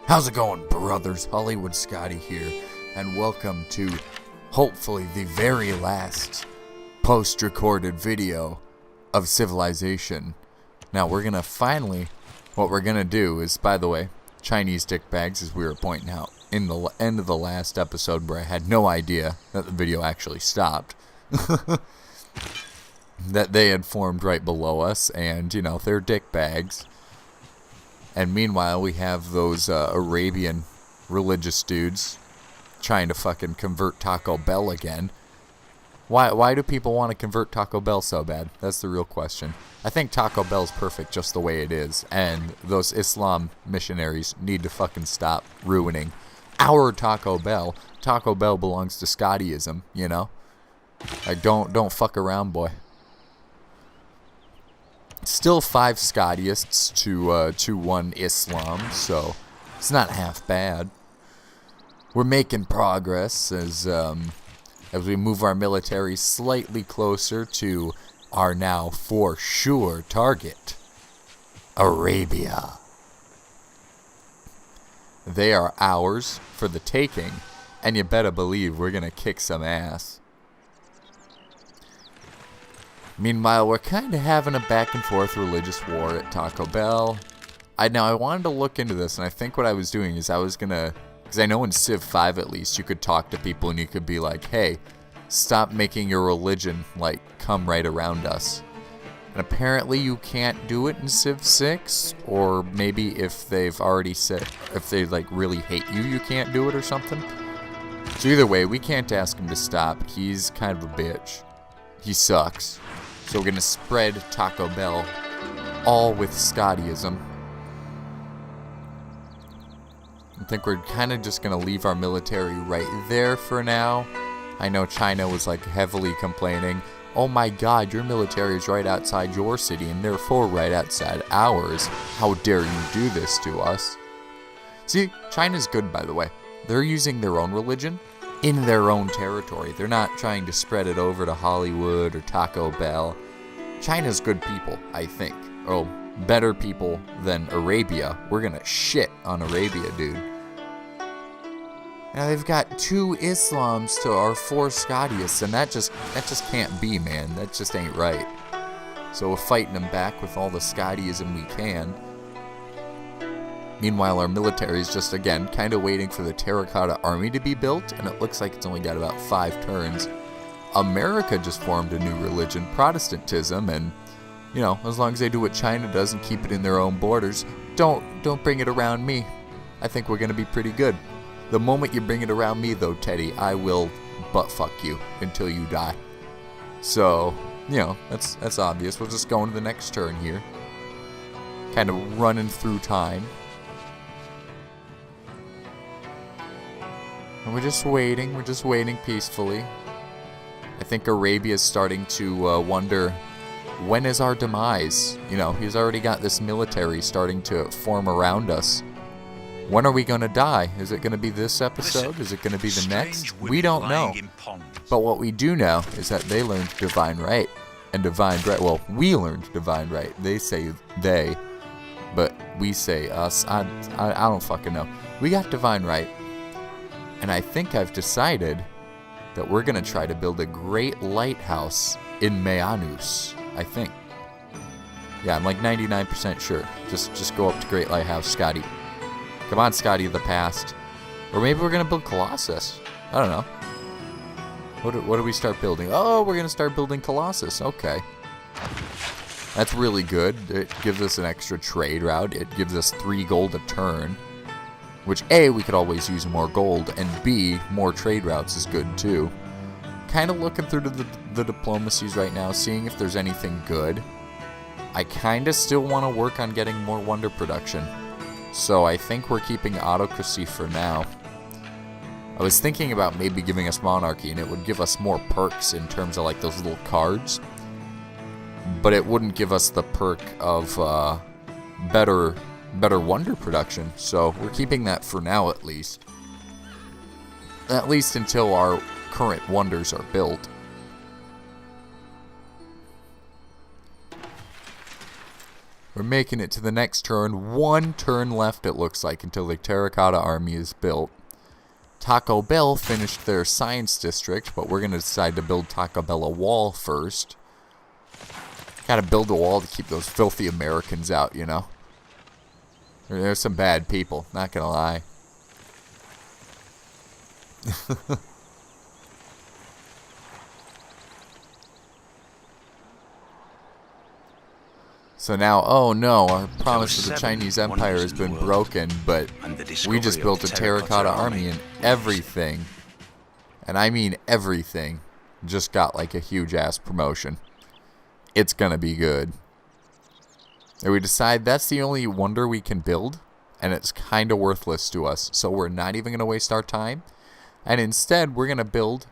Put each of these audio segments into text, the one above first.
How's it going, brothers? Hollywood Scotty here, and welcome to, hopefully, the very last post-recorded video of Civilization. Now, we're gonna finally, what we're gonna do is, by the way, Chinese dickbags, as we were pointing out in the end of the last episode where I had no idea that the video actually stopped, that they had formed right below us, and, you know, they're dickbags. And meanwhile, we have those Arabian religious dudes trying to fucking convert Taco Bell again. Why do people want to convert Taco Bell so bad? That's the real question. I think Taco Bell's perfect just the way it is. And those Islam missionaries need to fucking stop ruining our Taco Bell. Taco Bell belongs to Scottyism, you know? Like, don't fuck around, boy. Still 5 Scottyists to 1 Islam, so it's not half bad. We're making progress as we move our military slightly closer to our now for sure target, Arabia. They are ours for the taking, and you better believe we're gonna kick some ass. Meanwhile, we're kind of having a back and forth religious war at Taco Bell. I wanted to look into this, and I think what I was doing is I was gonna, because I know in Civ 5 at least, you could talk to people and you could be like, hey, stop making your religion, like, come right around us. And apparently you can't do it in Civ 6, or maybe if they've already said, if they, like, really hate you, you can't do it or something. So either way, we can't ask him to stop. He's kind of a bitch. He sucks. So we're going to spread Taco Bell all with Scottyism. I think we're kind of just going to leave our military right there for now. I know China was like heavily complaining, oh my god, your military is right outside your city and therefore right outside ours. How dare you do this to us? See, China's good, by the way. They're using their own religion in their own territory. They're not trying to spread it over to Hollywood or Taco Bell. China's good people, I think. Oh, better people than Arabia. We're gonna shit on Arabia, dude. Now they've got 2 Islams to our 4 Scottyists, and that just can't be, man. That just ain't right. So we're fighting them back with all the Scottyism we can. Meanwhile, our military is just, again, kind of waiting for the terracotta army to be built, and it looks like it's only got about 5 turns. America just formed a new religion, Protestantism, and, you know, as long as they do what China does and keep it in their own borders, don't bring it around me. I think we're going to be pretty good. The moment you bring it around me, though, Teddy, I will butt-fuck you until you die. So, you know, that's obvious. We'll just go into the next turn here. Kind of running through time. And we're just waiting peacefully. I think Arabia's starting to wonder, when is our demise? You know, he's already got this military starting to form around us. When are we going to die? Is it going to be this episode? Is it going to be the next? We don't know. But what we do know is that they learned Divine Right. And Divine Right, well, we learned Divine Right. They say they, but we say us. I don't fucking know. We got Divine Right. And I think I've decided that we're going to try to build a great lighthouse in Mayanus, I think. Yeah, I'm like 99% sure. Just go up to Great Lighthouse, Scotty. Come on, Scotty of the past. Or maybe we're going to build Colossus. I don't know. What do we start building? Oh, we're going to start building Colossus. Okay. That's really good. It gives us an extra trade route. It gives us 3 gold a turn. Which, A, we could always use more gold, and B, more trade routes is good too. Kind of looking through the diplomacies right now, seeing if there's anything good. I kind of still want to work on getting more wonder production. So I think we're keeping autocracy for now. I was thinking about maybe giving us monarchy, and it would give us more perks in terms of like those little cards. But it wouldn't give us the perk of better wonder production, so we're keeping that for now at least. At least until our current wonders are built. We're making it to the next turn. 1 turn left, it looks like, until the Terracotta Army is built. Taco Bell finished their science district, but we're going to decide to build Taco Bell a wall first. Gotta build a wall to keep those filthy Americans out, you know. There's some bad people, not gonna lie. So now, oh no, our promise to the Chinese Empire has been broken, but we just built a Terracotta Army and everything, and I mean everything, just got like a huge ass promotion. It's gonna be good. And we decide that's the only wonder we can build, and it's kind of worthless to us, so we're not even gonna waste our time, and instead we're gonna build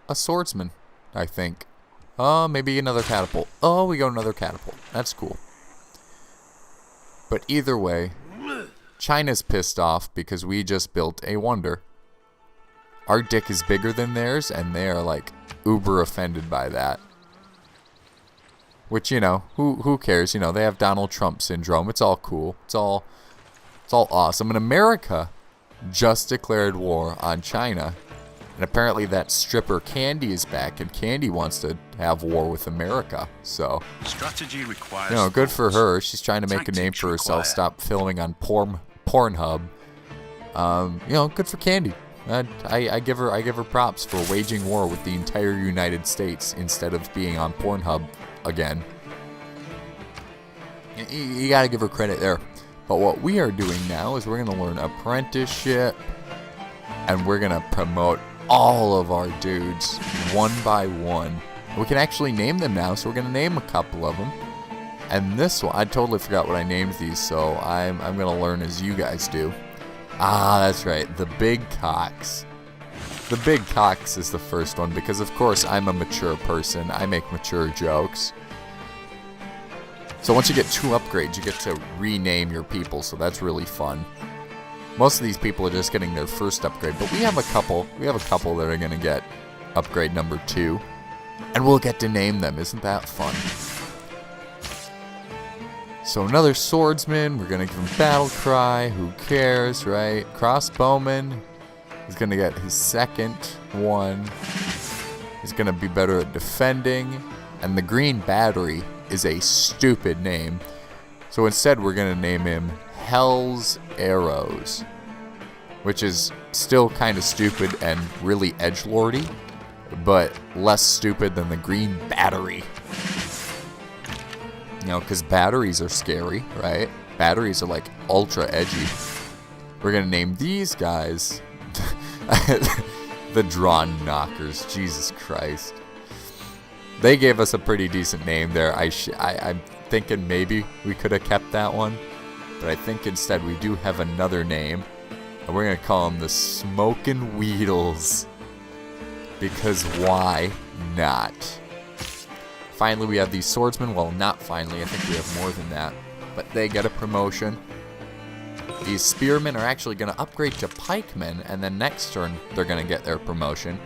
a swordsman, I think. Oh, maybe another catapult. Oh, we got another catapult. That's cool. But either way, China's pissed off because we just built a wonder. Our dick is bigger than theirs, and they are like uber offended by that. Which, you know, who cares? You know, they have Donald Trump syndrome. It's all cool. It's all awesome. And America just declared war on China. And apparently that stripper Candy is back, and Candy wants to have war with America. So, strategy requires, you know, good for her. She's trying to make a name for herself. Stop filming on Pornhub. You know, good for Candy. I give her props for waging war with the entire United States instead of being on Pornhub again. You gotta give her credit there. But what we are doing now is we're gonna learn apprenticeship, and we're gonna promote all of our dudes one by one. We can actually name them now, so we're gonna name a couple of them. And this one, I totally forgot what I named these, so I'm gonna learn as you guys do. Ah, that's right, the Big Cocks. The Big Cocks is the first one because, of course, I'm a mature person. I make mature jokes. So once you get 2 upgrades, you get to rename your people, so that's really fun. Most of these people are just getting their first upgrade, but we have a couple that are going to get upgrade number 2, and we'll get to name them. Isn't that fun? So another swordsman, we're going to give him battle cry, who cares, right? Crossbowman is going to get his second one. He's going to be better at defending, and the green battery is a stupid name. So instead we're going to name him Hell's Arrows, which is still kind of stupid and really edgelordy, but less stupid than the green battery. You know, because batteries are scary, right? Batteries are like ultra edgy. We're going to name these guys the Drawn Knockers. Jesus Christ. They gave us a pretty decent name there. I'm thinking maybe we could have kept that one. But I think instead we do have another name. And we're going to call them the Smokin' Weedles. Because why not? Finally, we have these swordsmen. Well, not finally. I think we have more than that. But they get a promotion. These spearmen are actually going to upgrade to pikemen. And then next turn, they're going to get their promotion.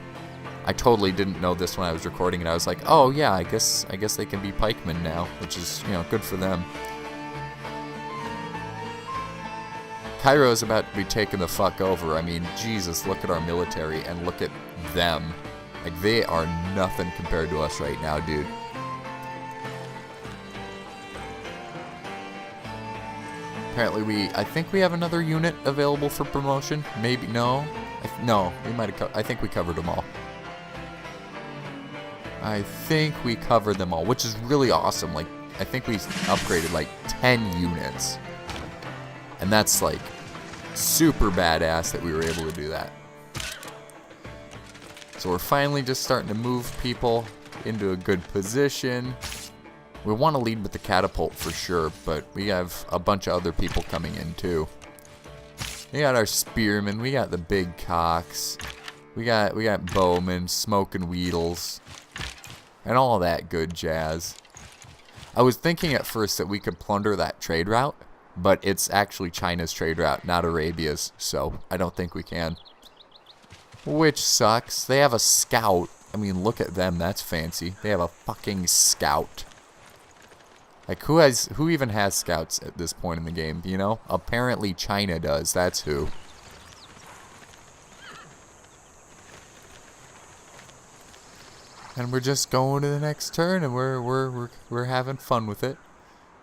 I totally didn't know this when I was recording it. I was like, oh yeah, I guess they can be pikemen now. Which is, you know, good for them. Cairo is about to be taken the fuck over. I mean, Jesus, look at our military and look at them. Like, they are nothing compared to us right now, dude. Apparently I think we have another unit available for promotion. Maybe, no. No, we might have, I think we covered them all. I think we covered them all, which is really awesome. Like, I think we upgraded like 10 units. And that's like super badass that we were able to do that. So we're finally just starting to move people into a good position. We want to lead with the catapult for sure, but we have a bunch of other people coming in too. We got our spearmen, we got the Big Cocks, we got bowmen, Smokin' Weedles, and all that good jazz. I was thinking at first that we could plunder that trade route, but it's actually China's trade route, not Arabia's, so I don't think we can. Which sucks. They have a scout. I mean, look at them. That's fancy. They have a fucking scout. Like, who even has scouts at this point in the game, you know? Apparently China does, that's who. And we're just going to the next turn, and we're having fun with it.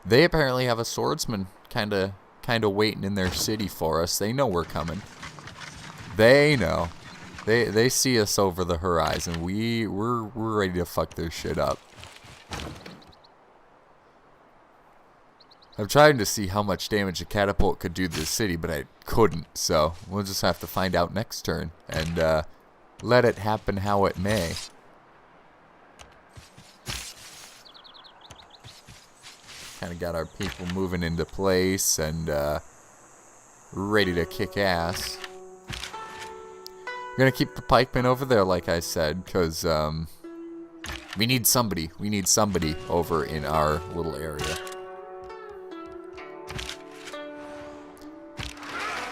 They apparently have a swordsman kind of waiting in their city for us. They know we're coming. They know. They see us over the horizon. We're ready to fuck their shit up. I'm trying to see how much damage a catapult could do to the city, but I couldn't. So we'll just have to find out next turn and let it happen how it may. Kind of got our people moving into place and ready to kick ass. We're gonna keep the pikemen over there, like I said, because we need somebody. We need somebody over in our little area.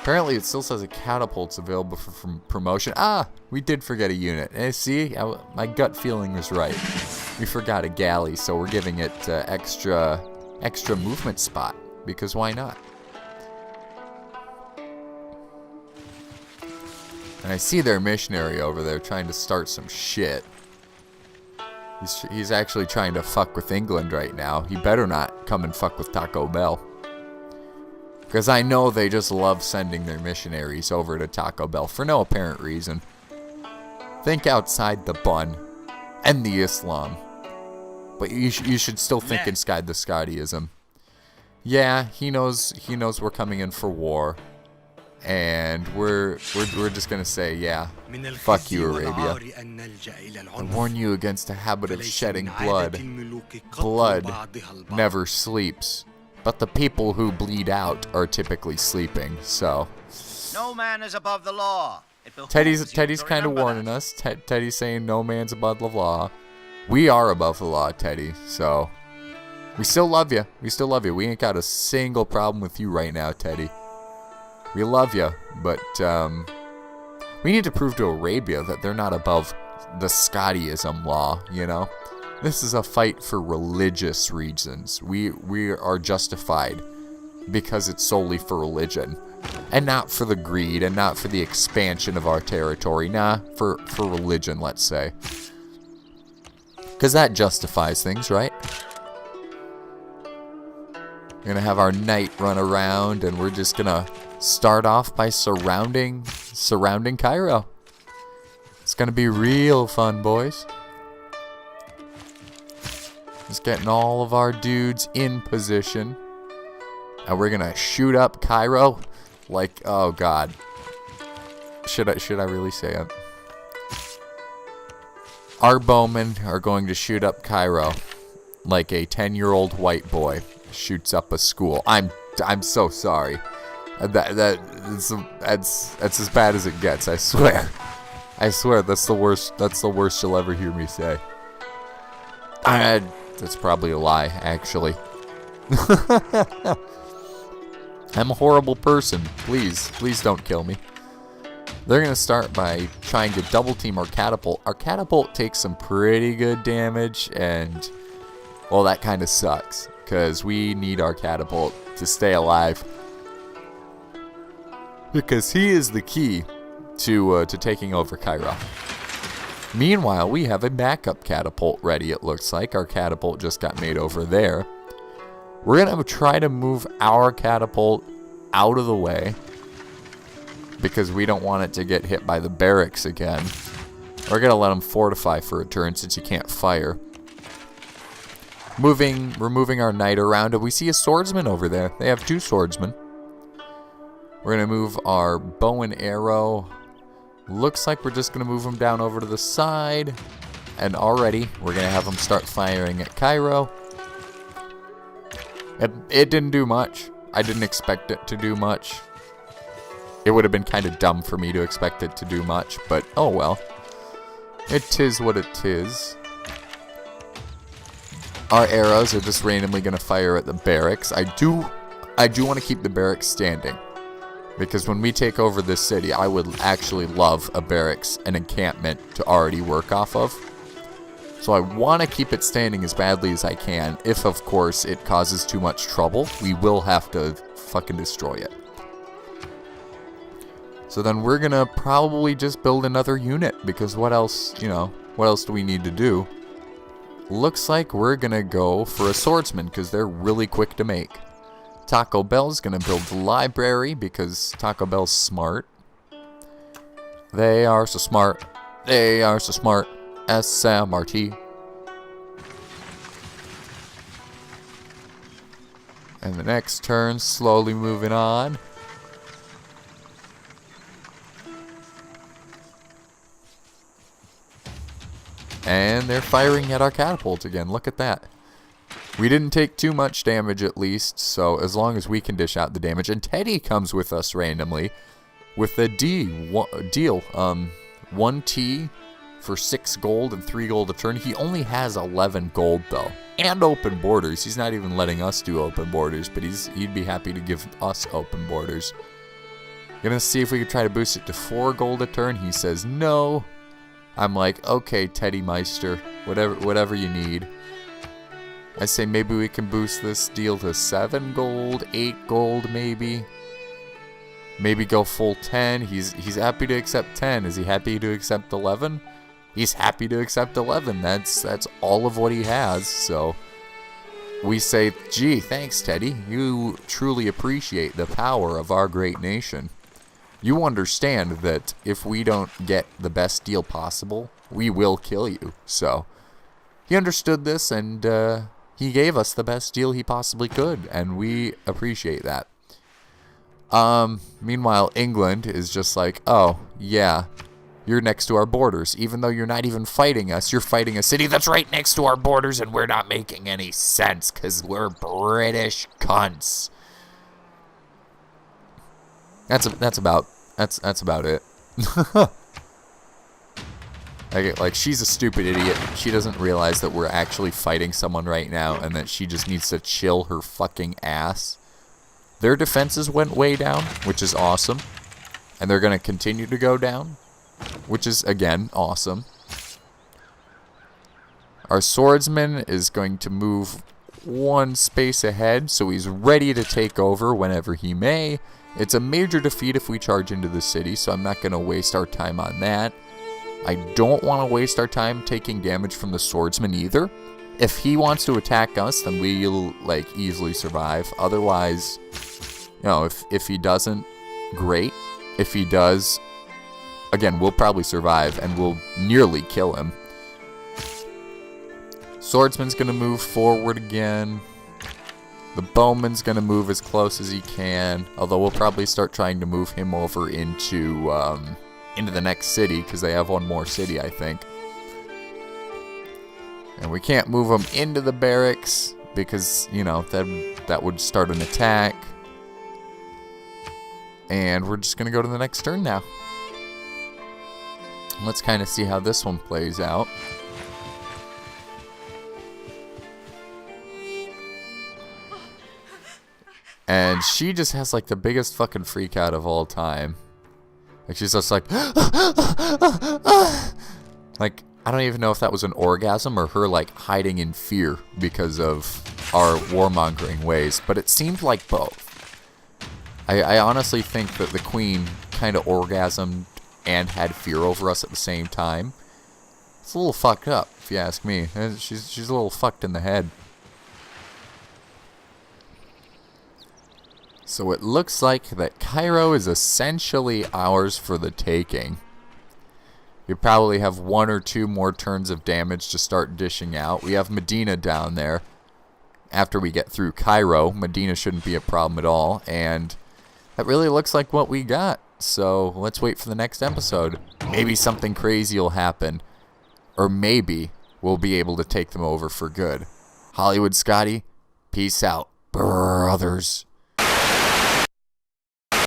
Apparently, it still says a catapult's available for promotion. Ah, we did forget a unit. See, my gut feeling was right. We forgot a galley, so we're giving it extra movement spot, because why not? And I see their missionary over there trying to start some shit. He's actually trying to fuck with England right now. He better not come and fuck with Taco Bell. Because I know they just love sending their missionaries over to Taco Bell for no apparent reason. Think outside the bun and the Islam. But you should still think inside the Scottyism. Yeah, he knows we're coming in for war. And we're just gonna say, yeah, fuck you, Arabia. I warn you against a habit of shedding blood. Blood never sleeps. But the people who bleed out are typically sleeping, so. No man is above the law. Teddy's kind of warning us. Teddy's saying no man's above the law. We are above the law, Teddy, so. We still love you. We still love you. We ain't got a single problem with you right now, Teddy. We love you, but we need to prove to Arabia that they're not above the Scottyism law, you know? This is a fight for religious reasons. We are justified because it's solely for religion. And not for the greed and not for the expansion of our territory. Nah, for religion, let's say. Because that justifies things, right? We're going to have our knight run around and we're just going to start off by surrounding Cairo. It's going to be real fun, boys. Just getting all of our dudes in position. And we're gonna shoot up Cairo like, oh god. Should I really say it? Our bowmen are going to shoot up Cairo like a 10-year-old white boy shoots up a school. I'm so sorry. That's as bad as it gets, I swear. I swear that's the worst you'll ever hear me say. That's probably a lie, actually. I'm a horrible person. Please don't kill me. They're going to start by trying to double team our catapult. Our catapult takes some pretty good damage, and, well, that kind of sucks, because we need our catapult to stay alive. Because he is the key to taking over Cairo. Meanwhile, we have a backup catapult ready, it looks like. Our catapult just got made over there. We're going to try to move our catapult out of the way, because we don't want it to get hit by the barracks again. We're going to let them fortify for a turn since you can't fire. We're moving our knight around, and we see a swordsman over there. They have two swordsmen. We're going to move our bow and arrow. Looks like we're just going to move them down over to the side. And already, we're going to have them start firing at Cairo. It didn't do much. I didn't expect it to do much. It would have been kind of dumb for me to expect it to do much, but oh well. It tis what it is. Our arrows are just randomly going to fire at the barracks. I do want to keep the barracks standing. Because when we take over this city, I would actually love a barracks, an encampment to already work off of. So I want to keep it standing as badly as I can. If, of course, it causes too much trouble, we will have to fucking destroy it. So then we're going to probably just build another unit, because what else, what else do we need to do? Looks like we're going to go for a swordsman, because they're really quick to make. Taco Bell's going to build the library, because Taco Bell's smart. They are so smart. They are so smart. SMRT. And the next turn, slowly moving on. And they're firing at our catapult again. Look at that. We didn't take too much damage at least, so as long as we can dish out the damage. And Teddy comes with us randomly with a deal. 1T for 6 gold and 3 gold a turn. He only has 11 gold though. And open borders. He's not even letting us do open borders, but he'd be happy to give us open borders. Gonna see if we could try to boost it to 4 gold a turn. He says no. I'm like, okay, Teddy Meister, whatever you need. I say maybe we can boost this deal to 7 gold, 8 gold maybe. Maybe go full 10. He's happy to accept 10. Is he happy to accept 11? He's happy to accept 11. That's all of what he has. So we say, gee, thanks, Teddy. You truly appreciate the power of our great nation. You understand that if we don't get the best deal possible, we will kill you. So he understood this, and he gave us the best deal he possibly could, and we appreciate that. Meanwhile, England is just like, oh, yeah, you're next to our borders. Even though you're not even fighting us, you're fighting a city that's right next to our borders, and we're not making any sense because we're British cunts. That's about it. Like, she's a stupid idiot. She doesn't realize that we're actually fighting someone right now, and that she just needs to chill her fucking ass. Their defenses went way down, which is awesome. And they're going to continue to go down, which is, again, awesome. Our swordsman is going to move 1 space ahead, so he's ready to take over whenever he may. It's a major defeat if we charge into the city, so I'm not going to waste our time on that. I don't want to waste our time taking damage from the swordsman either. If he wants to attack us, then we'll, like, easily survive. Otherwise, if he doesn't, great. If he does, again, we'll probably survive, and we'll nearly kill him. Swordsman's going to move forward again. The bowman's going to move as close as he can, although we'll probably start trying to move him over into the next city, because they have one more city, I think. And we can't move him into the barracks, because, that would start an attack. And we're just going to go to the next turn now. Let's kind of see how this one plays out. And she just has, like, the biggest fucking freak out of all time. Like, she's just like... like, I don't even know if that was an orgasm or her, like, hiding in fear because of our warmongering ways. But it seemed like both. I honestly think that the queen kind of orgasmed and had fear over us at the same time. It's a little fucked up, if you ask me. She's a little fucked in the head. So it looks like that Cairo is essentially ours for the taking. We probably have 1 or 2 more turns of damage to start dishing out. We have Medina down there. After we get through Cairo, Medina shouldn't be a problem at all. And that really looks like what we got. So let's wait for the next episode. Maybe something crazy will happen. Or maybe we'll be able to take them over for good. Hollywood Scotty, peace out, brothers.